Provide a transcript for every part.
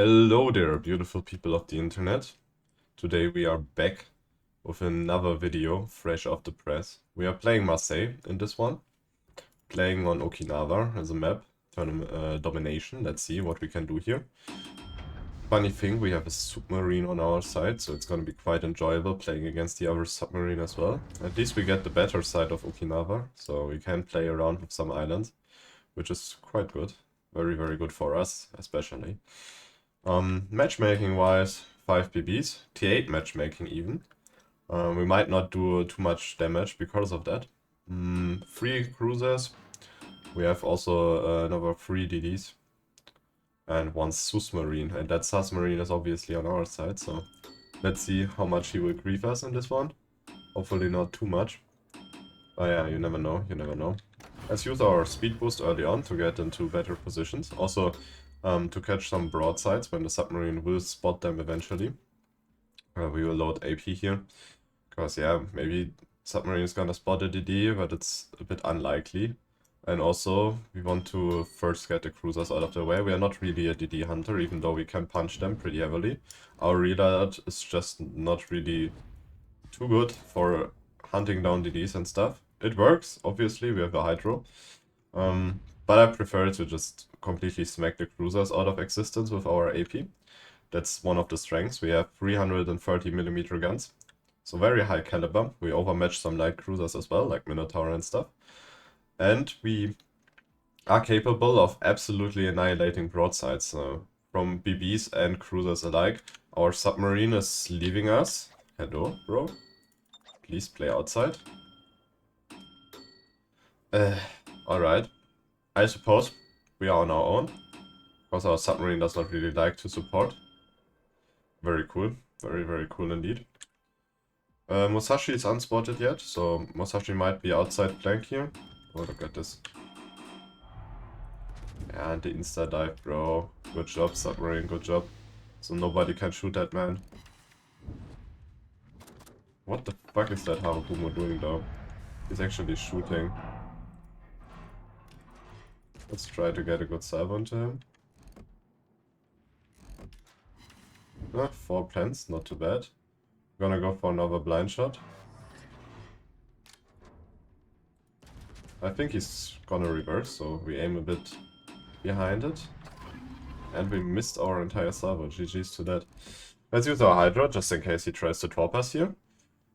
Hello there, beautiful people of the internet. Today we are back with another video, fresh off the press. We are playing Marseille in this one, playing on Okinawa as a map, domination. Let's see what we can do here. Funny thing, we have a submarine on our side, so it's gonna be quite enjoyable playing against the other submarine as well. At least we get the better side of Okinawa, so we can play around with some islands, which is quite good. Very, very good for us, especially. Matchmaking wise, 5 BBs, T8 matchmaking even. We might not do too much damage because of that. 3 cruisers. We have also another 3 DDs. And 1 submarine. And that submarine is obviously on our side, so let's see how much he will grief us in this one. Hopefully not too much. Oh yeah, you never know, you never know. Let's use our speed boost early on to get into better positions. Also, to catch some broadsides when the submarine will spot them eventually. We will load AP here. Because, yeah, maybe submarine is gonna spot a DD, but it's a bit unlikely. And also, we want to first get the cruisers out of the way. We are not really a DD hunter, even though we can punch them pretty heavily. Our reload is just not really too good for hunting down DDs and stuff. It works, obviously, we have a hydro. But I prefer to just completely smack the cruisers out of existence with our AP. That's one of the strengths. We have 330mm guns, so very high caliber. We overmatch some light cruisers as well, like Minotaur and stuff. And we are capable of absolutely annihilating broadsides from BBs and cruisers alike. Our submarine is leaving us. Hello, bro. Please play outside. Alright. I suppose we are on our own, because our submarine does not really like to support. Very cool. Very, very cool indeed. Musashi is unspotted yet, so Musashi might be outside flank here. Oh, look at this. Yeah, and the insta-dive, bro. Good job, submarine, good job. So nobody can shoot that man. What the fuck is that Harakumo doing though? He's actually shooting. Let's try to get a good salvo into him. 4 plants, not too bad. Gonna go for another blind shot. I think he's gonna reverse, so we aim a bit behind it. And we missed our entire salvo. GG's to that. Let's use our Hydra, just in case he tries to torp us here.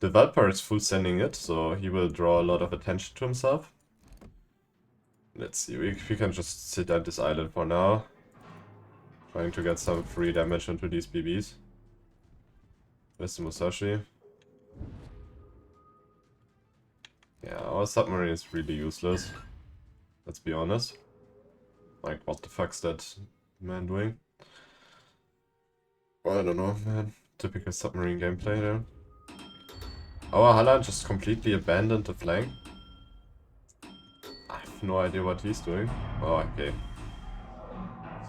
The Valpar is full sending it, so he will draw a lot of attention to himself. Let's see, we can just sit at this island for now. Trying to get some free damage into these BBs. Where's the Musashi? Yeah, our submarine is really useless. Let's be honest. Like, what the fuck's that man doing? Well, I don't know, man. Typical submarine gameplay there. Our Hala just completely abandoned the flank. I have no idea what he's doing. Oh, okay.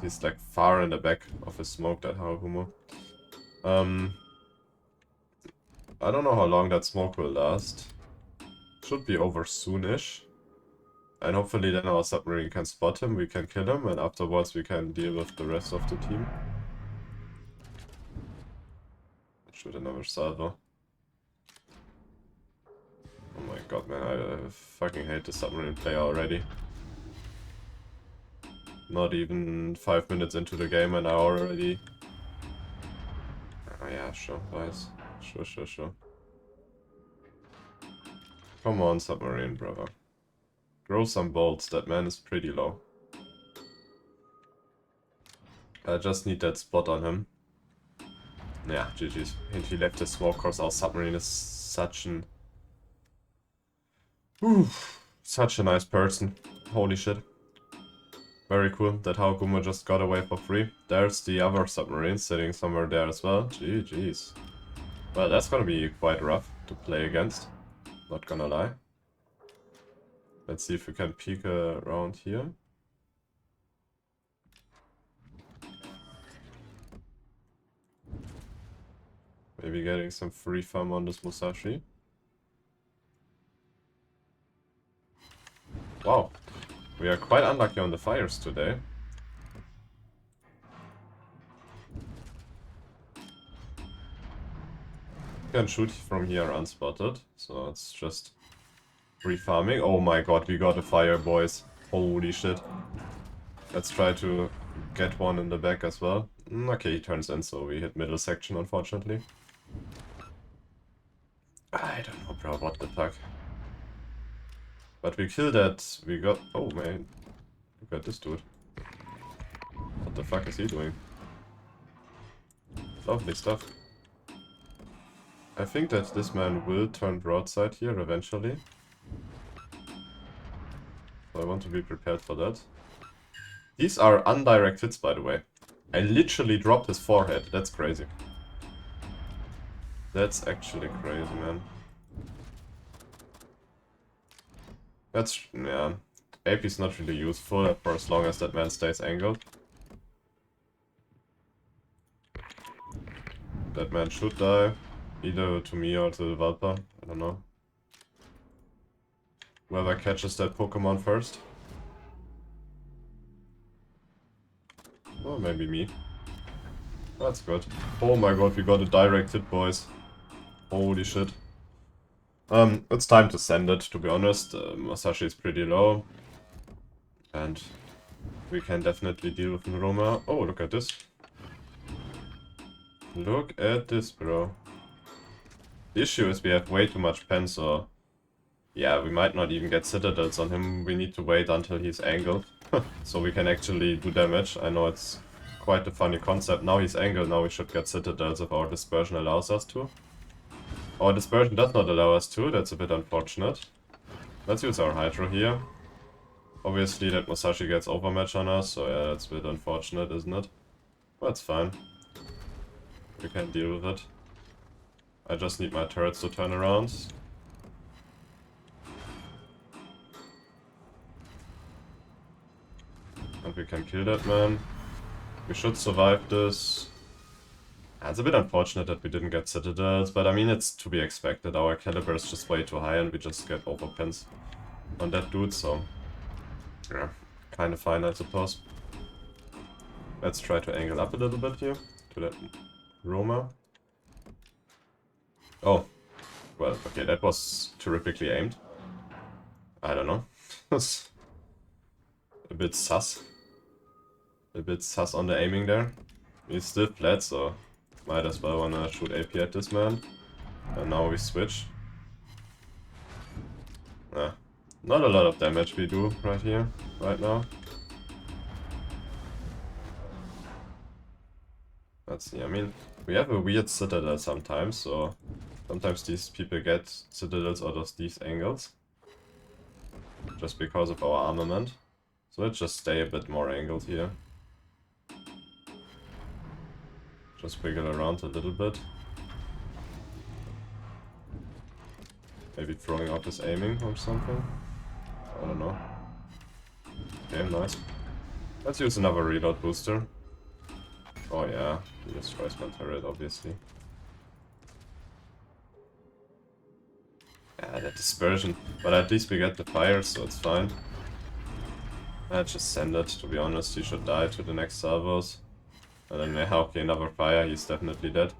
He's like far in the back of his smoke, that Harakumo. I don't know how long that smoke will last. Should be over soonish. And hopefully then our submarine can spot him, we can kill him, and afterwards we can deal with the rest of the team. Shoot another salvo. Oh my god, man, I fucking hate the submarine player already. Not even 5 minutes into the game and I already... Oh yeah, sure, guys. Sure. Come on, submarine, brother. Grow some bolts, that man is pretty low. I just need that spot on him. Yeah, GG's. And he left the smoke, cause our submarine is such an... such a nice person. Holy shit. Very cool that Harakumo just got away for free. There's the other submarine sitting somewhere there as well. GG's. Well, that's gonna be quite rough to play against. Not gonna lie. Let's see if we can peek around here. Maybe getting some free farm on this Musashi. Wow. We are quite unlucky on the fires today. can shoot from here unspotted, so it's just free farming. Oh my god, we got a fire, boys. Holy shit. Let's try to get one in the back as well. Okay, he turns in, so we hit middle section, unfortunately. I don't know, bro, what the fuck. But we killed that, we got... Oh, man. Look at this dude. What the fuck is he doing? Lovely stuff. I think that this man will turn broadside here eventually. So I want to be prepared for that. These are undirect hits, by the way. I literally dropped his forehead. That's crazy. That's actually crazy, man. That's... yeah. AP's not really useful for as long as that man stays angled. That man should die. Either to me or to the Valpa. I don't know. Whoever catches that Pokemon first. Or maybe me. That's good. Oh my god, we got a direct hit, boys. Holy shit. It's time to send it, to be honest. Masashi is pretty low. And we can definitely deal with Roma. Oh, look at this. Look at this, bro. The issue is we have way too much pen, so... yeah, we might not even get citadels on him. We need to wait until he's angled. So we can actually do damage. I know it's quite a funny concept. Now he's angled, now we should get citadels if our dispersion allows us to. Our dispersion does not allow us to, that's a bit unfortunate. Let's use our Hydro here. Obviously that Masashi gets overmatch on us, so yeah, that's a bit unfortunate, isn't it? But it's fine. We can deal with it. I just need my turrets to turn around. And we can kill that man. We should survive this. It's a bit unfortunate that we didn't get citadels, but I mean it's to be expected. Our caliber is just way too high and we just get overpins on that dude, so... yeah, kind of fine I suppose. Let's try to angle up a little bit here to that Roma. Oh, well, okay, that was terrifically aimed. I don't know. A bit sus. A bit sus on the aiming there. He's still flat, so might as well wanna shoot AP at this man. And now we switch. Not a lot of damage we do right here, right now. Let's see, I mean, we have a weird citadel sometimes, so sometimes these people get citadels out of these angles. Just because of our armament. So let's just stay a bit more angled here. Just wiggle around a little bit. Maybe throwing out his aiming or something. I don't know. Okay, nice. Let's use another reload booster. Oh yeah, he destroys my turret, obviously. Yeah, that dispersion. But at least we get the fire, so it's fine. I'll just send it, to be honest. He should die to the next salvos. And then, yeah, okay, another fire, he's definitely dead.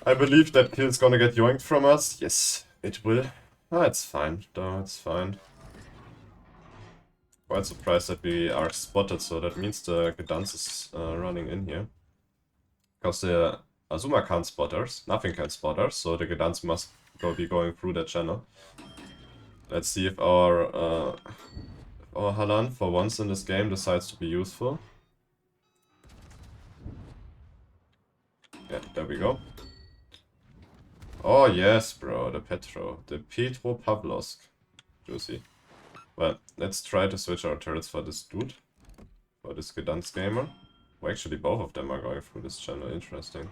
I believe that kill's gonna get yoinked from us. Yes, it will. Ah, it's fine, though, it's fine. Quite surprised that we are spotted, so that means the Gdansk is running in here. Because the Azuma can't spot us, nothing can spot us, so the Gdansk must be going through that channel. Let's see if our Halan, for once in this game, decides to be useful. Yeah, there we go. Oh yes, bro, the Petropavlovsk. Juicy. Well, let's try to switch our turrets for this dude. For this Gdansk gamer. Well, actually both of them are going through this channel, interesting.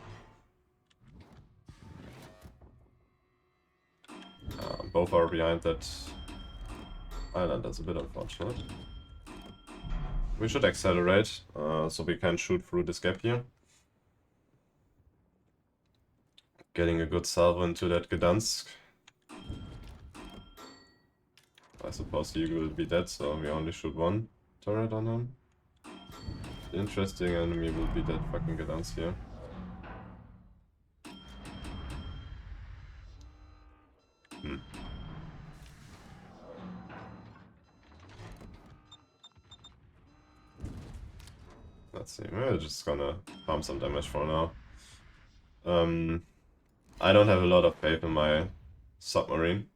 Both are behind that island, that's a bit unfortunate. We should accelerate, so we can shoot through this gap here. Getting a good salvo into that Gdansk. I suppose he will be dead, so we only shoot one turret on him. The interesting enemy will be that fucking Gdansk here. Let's see, we're just gonna farm some damage for now. I don't have a lot of faith in my submarine.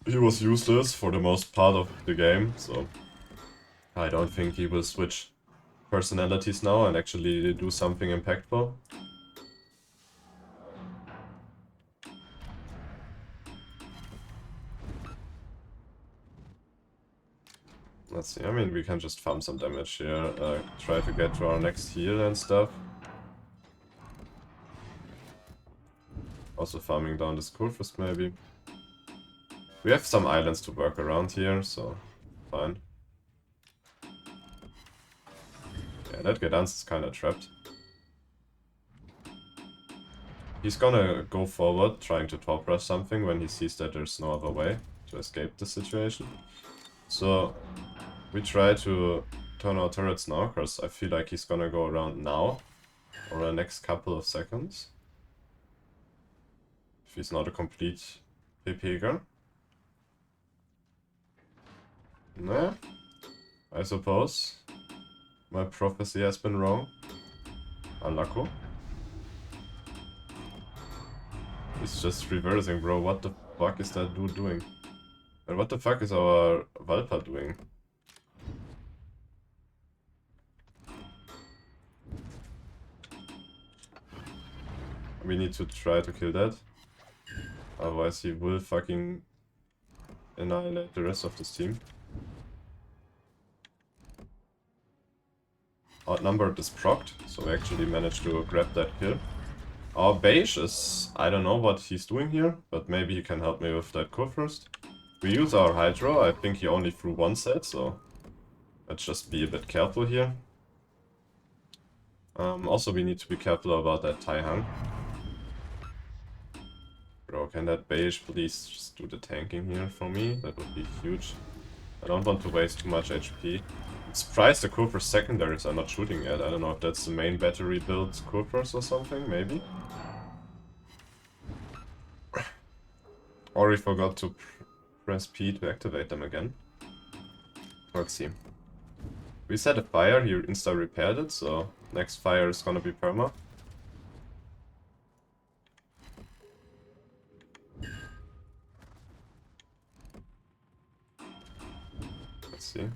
He was useless for the most part of the game, so I don't think he will switch personalities now and actually do something impactful. Let's see, I mean, we can just farm some damage here, try to get to our next heal and stuff. Also farming down this Kurfürst maybe. We have some islands to work around here, so fine. Yeah, that Gdansk is kinda trapped. He's gonna go forward, trying to top rush something when he sees that there's no other way to escape the situation. So we try to turn our turrets now, because I feel like he's gonna go around now, or the next couple of seconds. If he's not a complete PP'er. Nah, I suppose. My prophecy has been wrong. Unlucky. He's just reversing, bro. What the fuck is that dude doing? And what the fuck is our Valpa doing? We need to try to kill that. Otherwise he will fucking annihilate the rest of this team. Outnumbered is procced, so we actually managed to grab that kill. Our beige is... I don't know what he's doing here, but maybe he can help me with that Kurfürst. We use our Hydro, I think he only threw one set, so let's just be a bit careful here. Also we need to be careful about that Taihang. Bro, can that beige please just do the tanking here for me? That would be huge. I don't want to waste too much HP. I'm surprised the Kurfürst secondaries are not shooting yet. I don't know if that's the main battery build Kurfürst or something, maybe? Or we forgot to press P to activate them again. Let's see. We set a fire, he insta-repaired it, so next fire is gonna be perma. Let's see.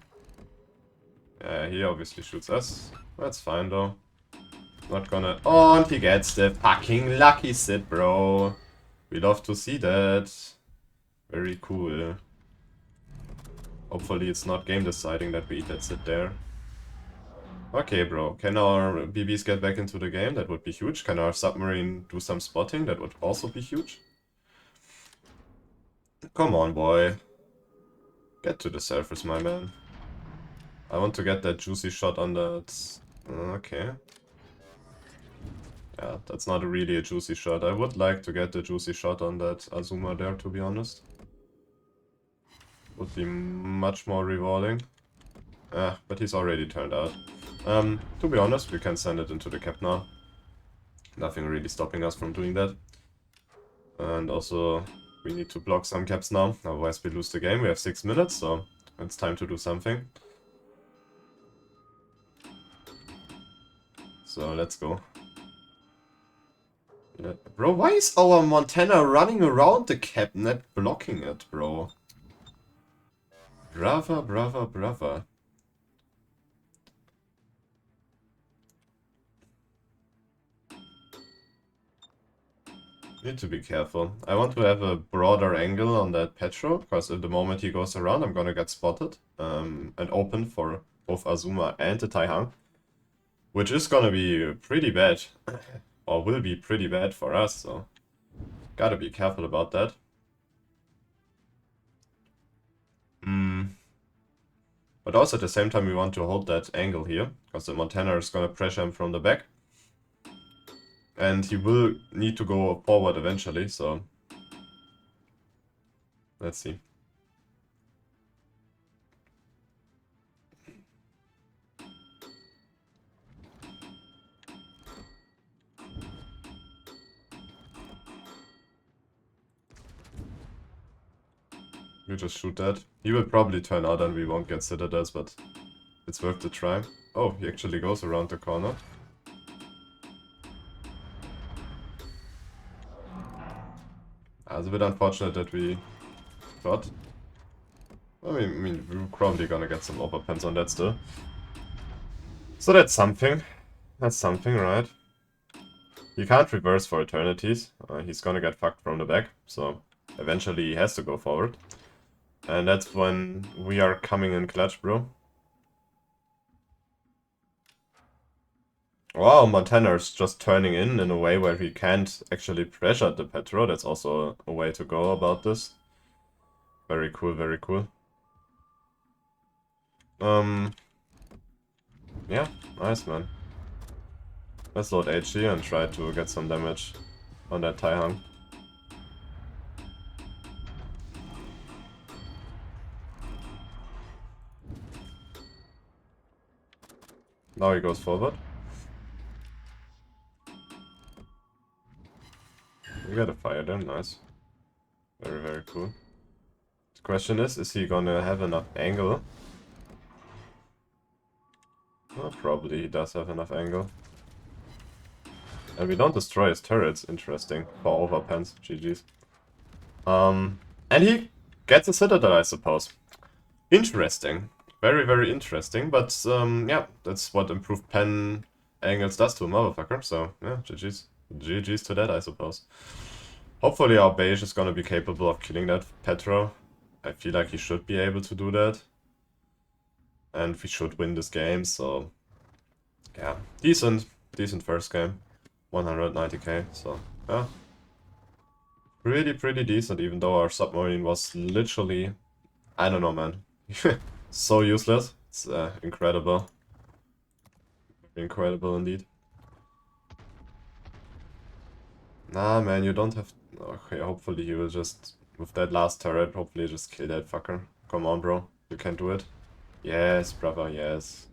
Yeah, he obviously shoots us. That's fine though. Not gonna... Oh, and he gets the fucking lucky sit, bro. We love to see that. Very cool. Hopefully it's not game deciding that we eat that sit there. Okay, bro. Can our BBs get back into the game? That would be huge. Can our submarine do some spotting? That would also be huge. Come on, boy. Get to the surface, my man. I want to get that juicy shot on that... Okay. Yeah, that's not really a juicy shot. I would like to get the juicy shot on that Azuma there, to be honest. Would be much more rewarding. But he's already turned out. To be honest, we can send it into the cap now. Nothing really stopping us from doing that. And also, we need to block some caps now, otherwise we lose the game. We have 6 minutes, so it's time to do something. So, let's go. Bro, why is our Montana running around the cap, not blocking it, bro? Brava, brava, brava. Need to be careful. I want to have a broader angle on that Petro, because at the moment he goes around, I'm gonna get spotted. And open for both Azuma and the Taihang. Which is gonna be pretty bad. Or will be pretty bad for us, so... Gotta be careful about that. But also at the same time we want to hold that angle here, because the Montana is gonna pressure him from the back. And he will need to go forward eventually, so... Let's see. You just shoot that. He will probably turn out and we won't get citadels, but it's worth the try. Oh, he actually goes around the corner. It's a bit unfortunate that we got. I mean, we're probably gonna get some overpens on that still. So that's something. That's something, right? He can't reverse for eternities. He's gonna get fucked from the back, so eventually he has to go forward. And that's when we are coming in clutch, bro. Wow, Montana's just turning in a way where he can't actually pressure the Petro. That's also a way to go about this. Very cool, very cool. Yeah, nice, man. Let's load HG and try to get some damage on that Taihang. Now he goes forward. We got a fire there, nice. Very, very cool. The question is he gonna have enough angle? Well, probably he does have enough angle. And we don't destroy his turrets, interesting. For overpens, GG's. And he gets a Citadel, I suppose. Interesting. Very, very interesting. But, yeah, that's what improved pen angles does to a motherfucker. So, yeah, GG's. GG's to that, I suppose. Hopefully our beige is gonna be capable of killing that Petro. I feel like he should be able to do that. And we should win this game, so... yeah, decent. Decent first game. 190k, so, yeah. Pretty decent, even though our submarine was literally... I don't know, man. So useless. It's incredible. Incredible indeed. Nah, man, you don't have... okay, hopefully he will just... with that last turret, hopefully just kill that fucker. Come on, bro. You can do it. Yes, brother, yes.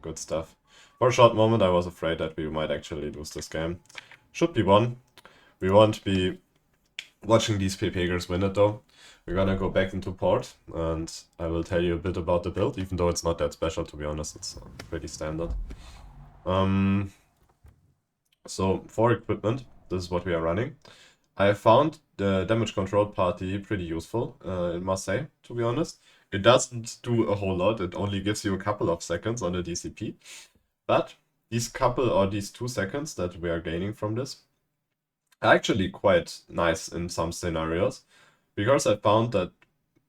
Good stuff. For a short moment, I was afraid that we might actually lose this game. Should be won. We won't be watching these PPGers win it, though. We're gonna go back into port, and I will tell you a bit about the build, even though it's not that special, to be honest. It's pretty standard. So, for equipment, this is what we are running. I found the damage control party pretty useful in Marseille, to be honest. It doesn't do a whole lot, it only gives you a couple of seconds on the DCP. But these couple or these 2 seconds that we are gaining from this are actually quite nice in some scenarios. Because I found that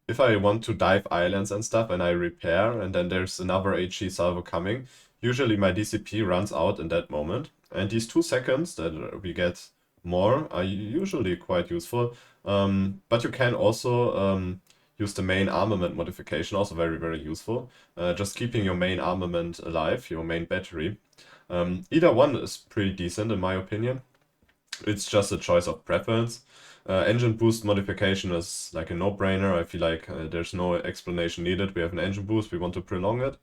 if I want to dive islands and stuff and I repair and then there's another HE salvo coming, usually my DCP runs out in that moment. And these 2 seconds that we get more are usually quite useful. But you can also use the main armament modification, also very useful. Just keeping your main armament alive, your main battery. Either one is pretty decent in my opinion. It's just a choice of preference. Engine boost modification is like a no-brainer. I feel like there's no explanation needed. We have an engine boost, we want to prolong it.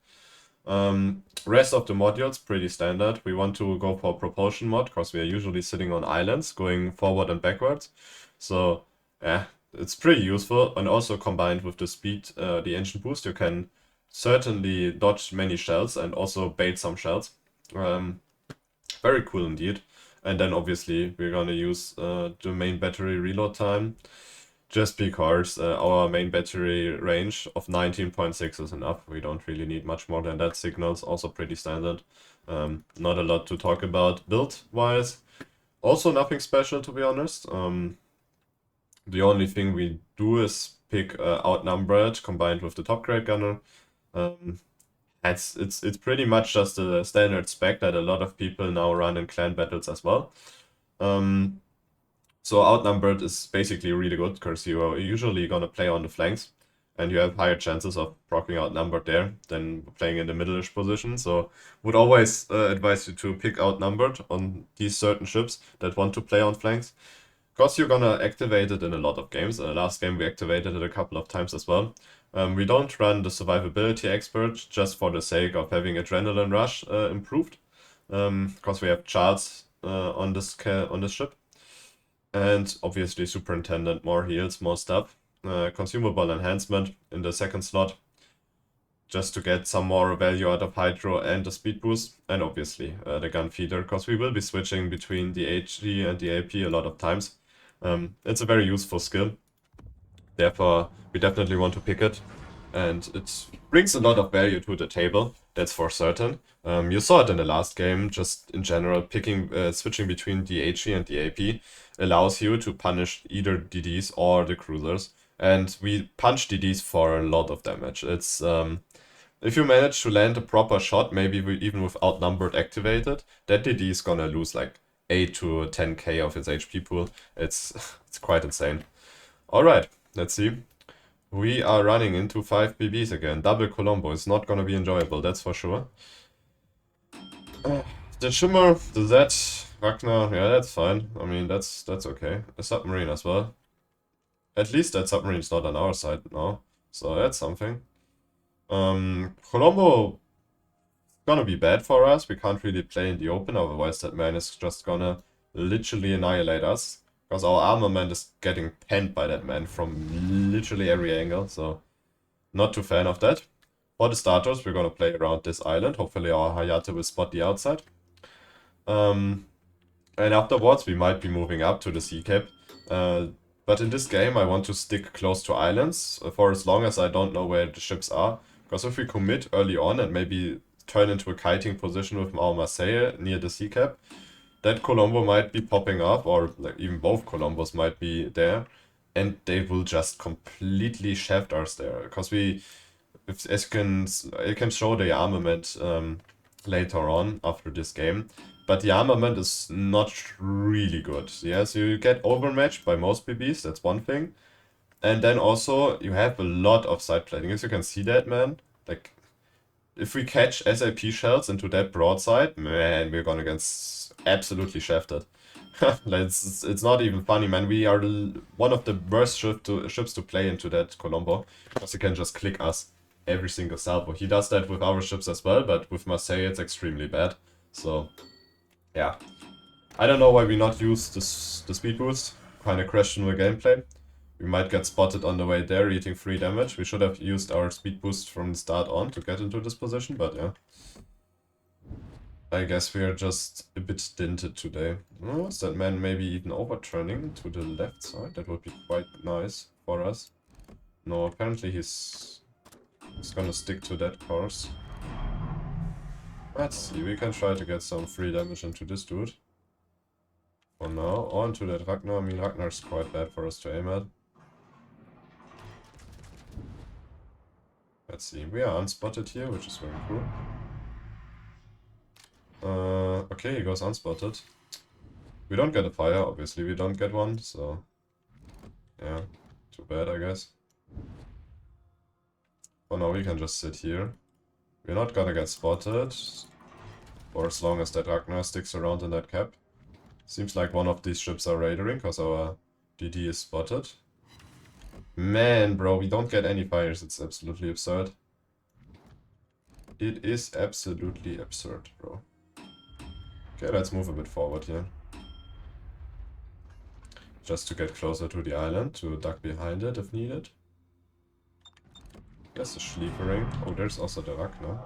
Rest of the modules, pretty standard. We want to go for propulsion mod, because we are usually sitting on islands, going forward and backwards. So, yeah, it's pretty useful. And also combined with the speed, the engine boost, you can certainly dodge many shells and also bait some shells. Very cool indeed. And then obviously we're gonna use the main battery reload time, just because our main battery range of 19.6 is enough. We don't really need much more than that. Signals also pretty standard. Not a lot to talk about build-wise. Also nothing special, to be honest. The only thing we do is pick Outnumbered combined with the top grade gunner. It's pretty much just a standard spec that a lot of people now run in clan battles as well. So Outnumbered is basically really good because you are usually gonna play on the flanks and you have higher chances of proccing Outnumbered there than playing in the middle-ish position. So would always advise you to pick Outnumbered on these certain ships that want to play on flanks. Because you're gonna activate it in a lot of games. Last game we activated it a couple of times as well. We don't run the survivability expert just for the sake of having adrenaline rush improved. Because we have charts on this ship. And obviously superintendent, more heals, more stuff. Consumable enhancement in the second slot. just to get some more value out of Hydro and the speed boost, and obviously the gun feeder, because we will be switching between the HG and the AP a lot of times. It's a very useful skill, therefore we definitely want to pick it, and it brings a lot of value to the table, that's for certain. You saw it in the last game, just in general, switching between the HG and the AP allows you to punish either DDs or the cruisers, and we punch DDs for a lot of damage. It's if you manage to land a proper shot, maybe even with outnumbered activated, that DD is gonna lose like 8 to 10k of its HP pool. It's it's quite insane. Alright, let's see. We are running into 5 BBs again. Double Colombo is not gonna be enjoyable, that's for sure. The Shimmer, the Z, Ragnar, yeah, that's fine. I mean, that's okay. A submarine as well. At least that submarine's not on our side now, so that's something. Colombo gonna be bad for us. We can't really play in the open, otherwise that man is just gonna literally annihilate us. Because our armament is getting penned by that man from literally every angle, so not too fan of that. For the starters, we're gonna play around this island. Hopefully our Hayate will spot the outside. And afterwards we might be moving up to the sea cap. But in this game I want to stick close to islands for as long as I don't know where the ships are. Because if we commit early on and maybe turn into a kiting position with our Marseille near the sea cap, that Colombo might be popping up, or like even both Colombos might be there, and they will just completely shaft us there. Because I can show the armament later on after this game, but the armament is not really good. Yeah, so you get overmatched by most BBs, that's one thing. And then also, you have a lot of side plating. As you can see that, man, like, if we catch SAP shells into that broadside, man, we're gonna get absolutely shafted. It's not even funny, man. We are one of the worst ships to play into that Colombo, because he can just click us every single salvo. He does that with our ships as well, but with Marseille it's extremely bad. So, yeah. I don't know why we not use the speed boost. Kinda questionable gameplay. We might get spotted on the way there, eating 3 damage. We should have used our speed boost from the start on to get into this position, but yeah. I guess we are just a bit dinted today. Oh, is that man maybe even overturning to the left side? That would be quite nice for us. No, apparently he's gonna stick to that course. Let's see, we can try to get some free damage into this dude. For now, on to that Ragnar. I mean, Ragnar's quite bad for us to aim at. Let's see, we are unspotted here, which is very cool. Okay, he goes unspotted. We don't get a fire, obviously we don't get one, so... yeah, too bad, I guess. For now we can just sit here. We're not gonna get spotted, for as long as that Ragnar sticks around in that cap. Seems like one of these ships are raiding, because our DD is spotted. Man, bro, we don't get any fires, it's absolutely absurd. It is absolutely absurd, bro. Okay, let's move a bit forward here. Just to get closer to the island, to duck behind it if needed. There's the Schliefering. Oh, there's also the Ragnar.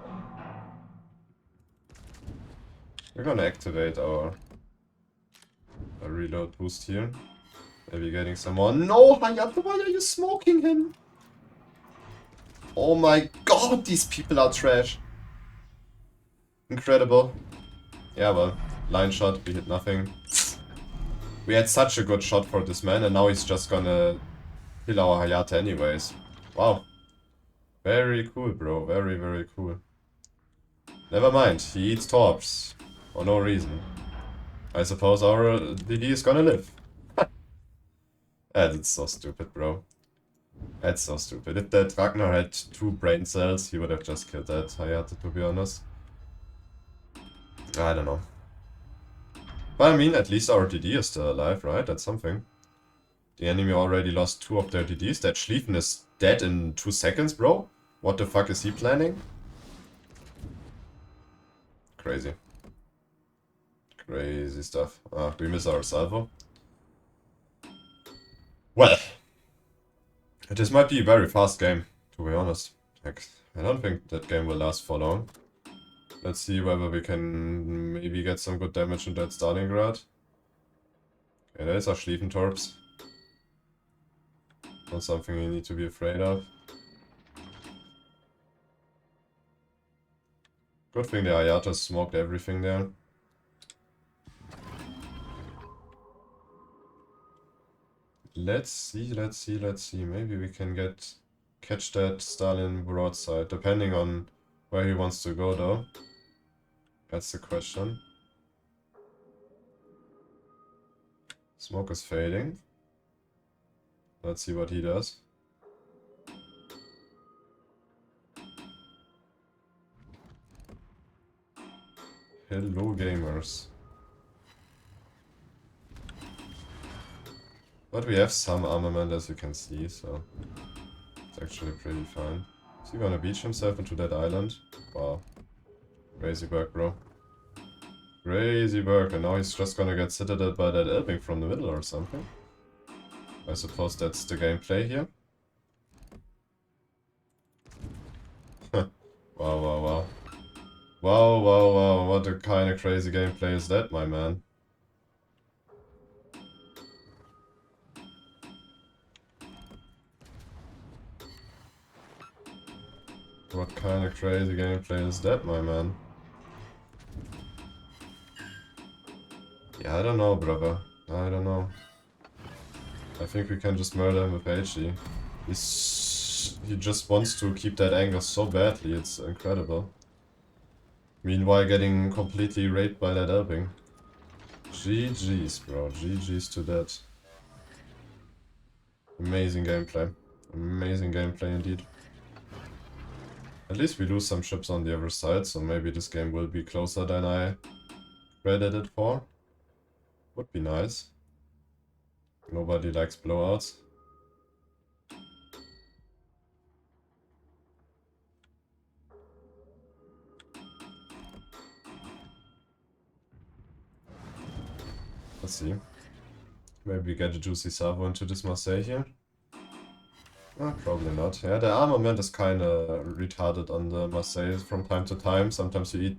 We're gonna activate our reload boost here. Maybe getting some more. No, Hayato, why are you smoking him? Oh my god, these people are trash. Incredible. Yeah, well, line shot, we hit nothing. We had such a good shot for this man, and now he's just gonna kill our Hayate anyways. Wow. Very cool, bro. Very, very cool. Never mind, he eats torps. For no reason. I suppose our DD is gonna live. That's so stupid, bro. That's so stupid. If that Ragnar had 2 brain cells, he would have just killed that Hayate, to be honest. I don't know. But I mean, at least our DD is still alive, right? That's something. The enemy already lost 2 of their DDs. That Schlieffen is dead in 2 seconds, bro. What the fuck is he planning? Crazy. Crazy stuff. Ah, we miss our salvo. Well, this might be a very fast game, to be honest. Like, I don't think that game will last for long. Let's see whether we can maybe get some good damage in that Stalingrad. Okay, there's our Schlieffentorps. Not something you need to be afraid of. Good thing the Ayatas smoked everything there. Let's see. Maybe we can catch that Stalin broadside, depending on where he wants to go though. That's the question. Smoke is fading. Let's see what he does. Hello gamers. But we have some armament as you can see, so it's actually pretty fine. Is he gonna beach himself into that island? Wow. Crazy work, bro. Crazy work, and now he's just gonna get citadelled by that Elbing from the middle or something. I suppose that's the gameplay here. Wow. Wow, what a kind of crazy gameplay is that, my man? What kind of crazy gameplay is that, my man? Yeah, I don't know, brother. I don't know. I think we can just murder him with HE. He just wants to keep that anger so badly, it's incredible. Meanwhile getting completely raped by that Elbing. GG's, bro. GG's to that. Amazing gameplay. Amazing gameplay indeed. At least we lose some ships on the other side, so maybe this game will be closer than I credited for. Would be nice. Nobody likes blowouts. Let's see. Maybe we get a juicy salvo into this Marseille here. Probably not. Yeah, the armament is kinda retarded on the Marseille from time to time. Sometimes you eat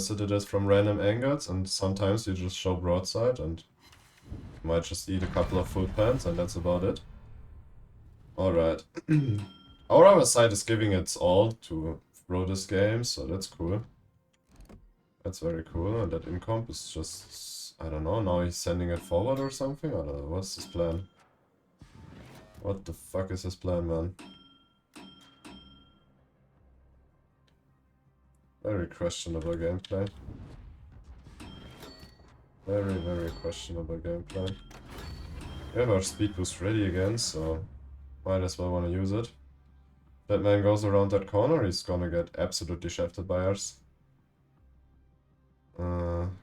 citadels from random angles, and sometimes you just show broadside, and you might just eat a couple of full pans, and that's about it. Alright. Our other side is giving its all to throw this game, so that's cool. That's very cool, and that incomp is just... I don't know, now he's sending it forward or something? I don't know, what's his plan? What the fuck is his plan, man? Very questionable gameplay. Very questionable gameplay. We have our speed boost ready again, so might as well want to use it. That man goes around that corner, he's gonna get absolutely shafted by us.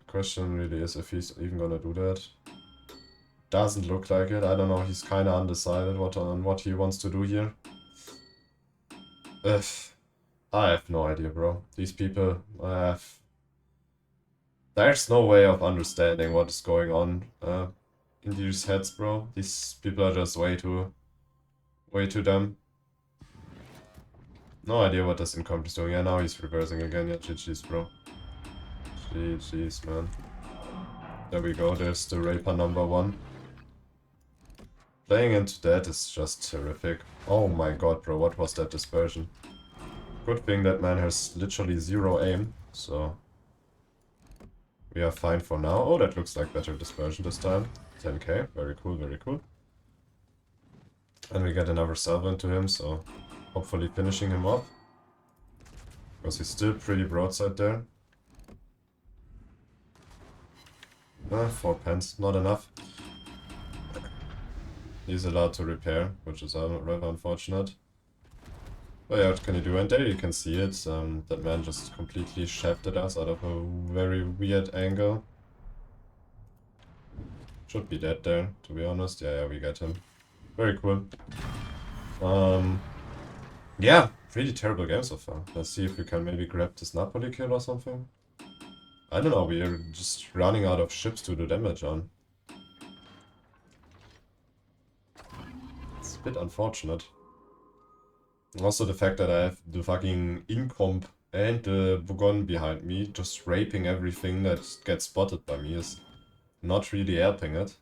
Question really is if he's even gonna do that. Doesn't look like it. I don't know. He's kind of undecided on what he wants to do here. I have no idea, bro. These people, there's no way of understanding what is going on in these heads, bro. These people are just way too dumb. No idea what this incomp is doing. Yeah, now he's reversing again. Yeah, GG's, bro. GG's, man. There we go. There's the Raper #1. Playing into that is just terrific. Oh my god, bro, what was that dispersion? Good thing that man has literally 0 aim, so... we are fine for now. Oh, that looks like better dispersion this time. 10k, very cool, very cool. And we get another salvo into him, so... hopefully finishing him off. Because he's still pretty broadside there. 4 pence, not enough. He's allowed to repair, which is rather unfortunate. But yeah, what can you do? And there you can see it. That man just completely shafted us out of a very weird angle. Should be dead there, to be honest. Yeah, we get him. Very cool. Yeah, really terrible game so far. Let's see if we can maybe grab this Napoli kill or something. I don't know, we are just running out of ships to do damage on. It's a bit unfortunate. Also the fact that I have the fucking Incomp and the Bougon behind me, just raping everything that gets spotted by me, is not really helping it.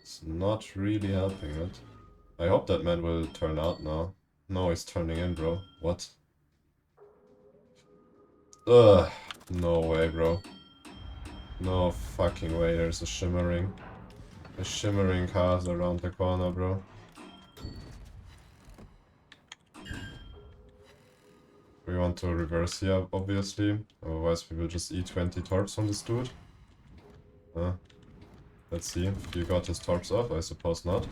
It's not really helping it. I hope that man will turn out now. No, he's turning in, bro. What? Ugh. No way, bro. No fucking way, there's a shimmering cars around the corner, bro. We want to reverse here, obviously. Otherwise we will just eat 20 torps from this dude. Let's see if he got his torps off. I suppose not.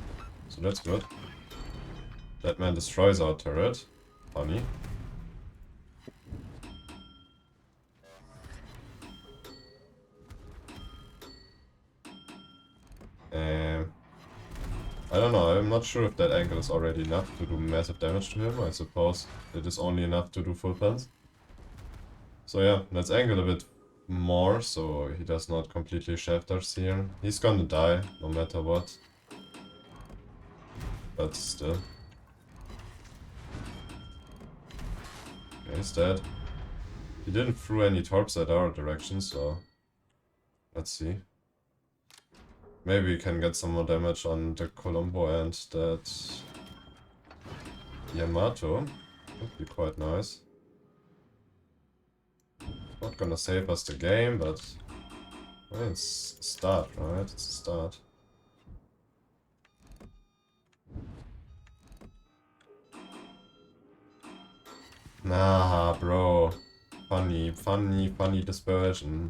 So that's good. That man destroys our turret. Funny. I don't know, I'm not sure if that angle is already enough to do massive damage to him. I suppose it is only enough to do full pens. So yeah, let's angle a bit more so he does not completely shaft us here. He's gonna die, no matter what. But still. Okay, he's dead. He didn't throw any torps at our direction, so let's see. Maybe we can get some more damage on the Colombo and that Yamato. Would be quite nice. Not gonna save us the game, but well, it's a start, right? It's a start. Nah, bro. Funny dispersion.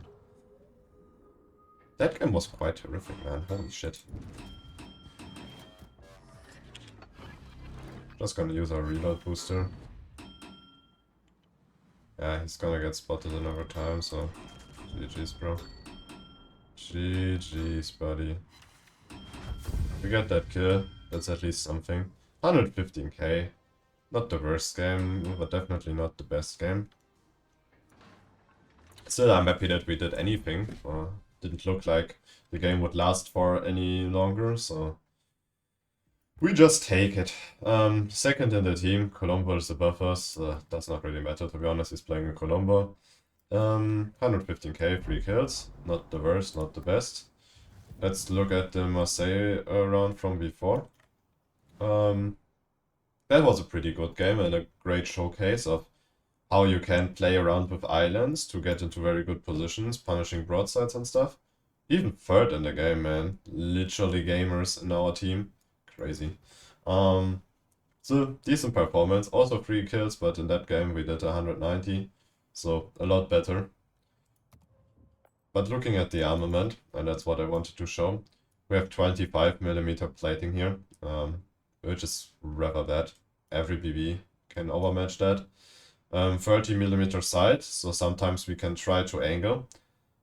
That game was quite terrific, man. Holy shit. Just gonna use our reload booster. Yeah, he's gonna get spotted another time, so GG's, bro. GG's, buddy. We got that kill. That's at least something. 115k. Not the worst game, but definitely not the best game. Still, I'm happy that we did anything. Didn't look like the game would last for any longer, so we just take it. Second in the team, Colombo is above us. Does not really matter, to be honest. He's playing in Colombo. 115k, 3 kills. Not the worst, not the best. Let's look at the Marseille round from before. That was a pretty good game and a great showcase of how you can play around with islands to get into very good positions, punishing broadsides and stuff. Even third in the game, man. Literally gamers in our team. Crazy. So, decent performance. Also 3 kills, but in that game we did 190. So, a lot better. But looking at the armament, and that's what I wanted to show, we have 25mm plating here, which is rather bad. Every BB can overmatch that. 30mm sight, so sometimes we can try to angle.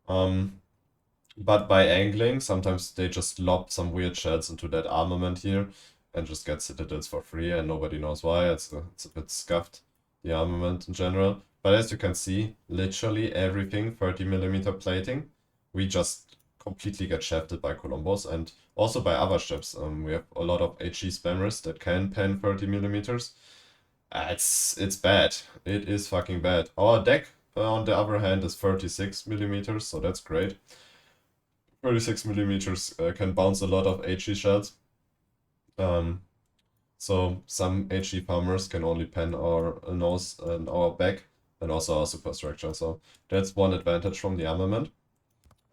But by angling, sometimes they just lob some weird shells into that armament here and just get citadels for free and nobody knows why. It's a bit scuffed, the armament in general. But as you can see, literally everything 30mm plating, we just completely get shafted by Columbus and also by other ships. We have a lot of HE spammers that can pen 30mm. It's bad. It is fucking bad. Our deck, on the other hand, is 36mm, so that's great. 36mm can bounce a lot of HE shells. So some HE farmers can only pen our nose and our back and also our superstructure. So that's one advantage from the armament.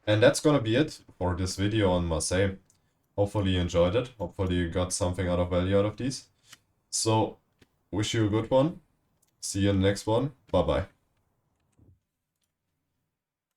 And that's gonna be it for this video on Marseille. Hopefully you enjoyed it. Hopefully you got something out of value out of these. So wish you a good one. See you in the next one. Bye bye.